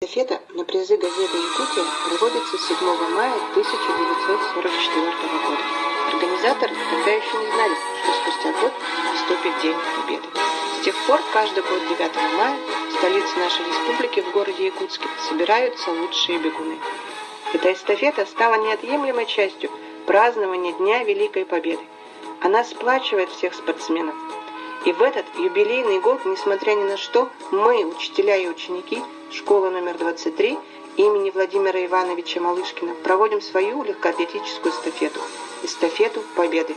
Эстафета на призы газеты «Якутия» проводится с 7 мая 1944 года. Организаторы тогда еще не знали, что спустя год наступит День Победы. С тех пор каждый год 9 мая в столице нашей республики, в городе Якутске, собираются лучшие бегуны. Эта эстафета стала неотъемлемой частью празднования Дня Великой Победы. Она сплачивает всех спортсменов. И в этот юбилейный год, несмотря ни на что, мы, учителя и ученики школы номер 23 имени Владимира Ивановича Малышкина, проводим свою легкоатлетическую эстафету – эстафету Победы.